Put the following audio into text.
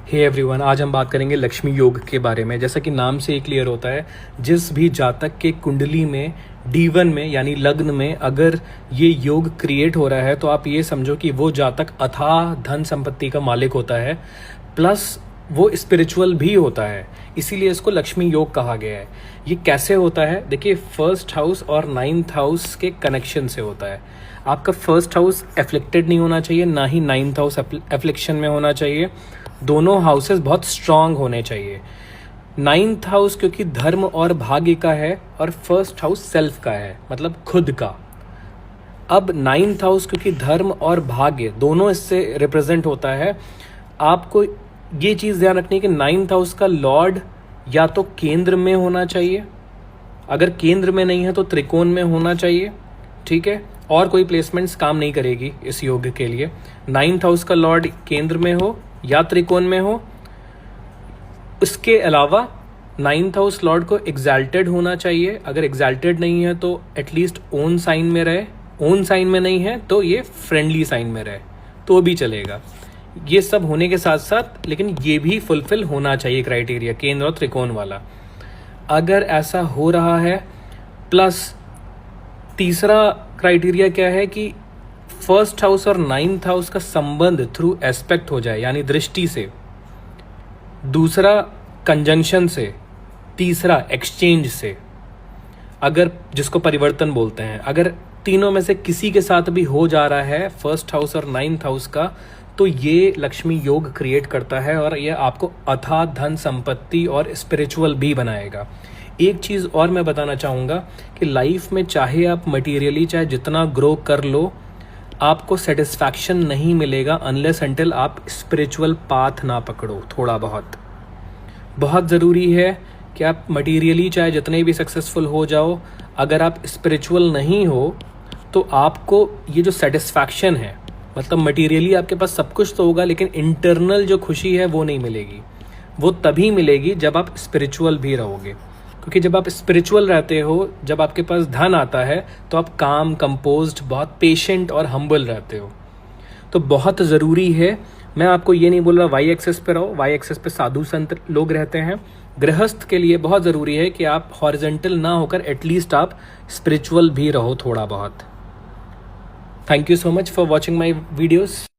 Hey everyone, आज हम बात करेंगे लक्ष्मी योग के बारे में। जैसा कि नाम से ही क्लियर होता है, जिस भी जातक के कुंडली में D1 में यानी लग्न में अगर ये योग क्रिएट हो रहा है तो आप ये समझो कि वो जातक अथाह धन संपत्ति का मालिक होता है, प्लस वो स्पिरिचुअल भी होता है। इसीलिए इसको लक्ष्मी योग कहा गया है। ये कैसे होता है? देखिए, फर्स्ट हाउस और 9th हाउस के कनेक्शन से होता है। आपका फर्स्ट हाउस एफ्लिक्टेड नहीं होना चाहिए, ना ही 9th हाउस एफ्लिक्शन में होना चाहिए। दोनों हाउसेस बहुत स्ट्रांग होने चाहिए। 9th हाउस क्योंकि धर्म और भाग्य का है और फर्स्ट हाउस सेल्फ का है, मतलब खुद का। अब 9th हाउस क्योंकि धर्म और भाग्य दोनों इससे रिप्रेजेंट होता है। आपको ये चीज़ ध्यान रखनी है कि 9th हाउस का लॉर्ड या तो केंद्र में होना चाहिए, अगर केंद्र में नहीं है तो त्रिकोण में होना चाहिए, ठीक है। और कोई प्लेसमेंट्स काम नहीं करेगी इस योग के लिए। 9th हाउस का लॉर्ड केंद्र में हो या त्रिकोण में हो। इसके अलावा 9th हाउस लॉर्ड को एग्जैल्टेड होना चाहिए। अगर एग्जैल्टेड नहीं है तो एटलीस्ट ओन साइन में रहे। ओन साइन में नहीं है तो ये फ्रेंडली साइन में रहे तो भी चलेगा। ये सब होने के साथ साथ लेकिन ये भी फुलफिल होना चाहिए क्राइटेरिया, केंद्र और त्रिकोण वाला। अगर ऐसा हो रहा है, प्लस तीसरा क्राइटेरिया क्या है कि फर्स्ट हाउस और 9th हाउस का संबंध थ्रू एस्पेक्ट हो जाए, यानी दृष्टि से। दूसरा कंजंक्शन से। तीसरा एक्सचेंज से, अगर जिसको परिवर्तन बोलते हैं। अगर तीनों में से किसी के साथ भी हो जा रहा है फर्स्ट हाउस और 9th हाउस का, तो ये लक्ष्मी योग क्रिएट करता है और ये आपको अथाह धन संपत्ति और स्पिरिचुअल भी बनाएगा। एक चीज़ और मैं बताना चाहूँगा कि लाइफ में चाहे आप मटेरियली चाहे जितना ग्रो कर लो, आपको सेटिस्फैक्शन नहीं मिलेगा अनलेस अनटिल आप स्पिरिचुअल पाथ ना पकड़ो। थोड़ा बहुत ज़रूरी है कि आप मटेरियली चाहे जितने भी सक्सेसफुल हो जाओ, अगर आप स्पिरिचुअल नहीं हो तो आपको ये जो सेटिस्फैक्शन है, मतलब मटेरियली आपके पास सब कुछ तो होगा लेकिन इंटरनल जो खुशी है वो नहीं मिलेगी। वो तभी मिलेगी जब आप स्पिरिचुअल भी रहोगे, क्योंकि जब आप स्पिरिचुअल रहते हो, जब आपके पास धन आता है तो आप काम, कंपोज्ड, बहुत पेशेंट और हम्बल रहते हो। तो बहुत ज़रूरी है। मैं आपको ये नहीं बोल रहा वाई एक्सेस पे रहो, वाई एक्सेस पे साधु संत लोग रहते हैं। गृहस्थ के लिए बहुत ज़रूरी है कि आप हॉरिजॉन्टल ना होकर एटलीस्ट आप स्पिरिचुअल भी रहो थोड़ा बहुत। Thank you so much for watching my videos.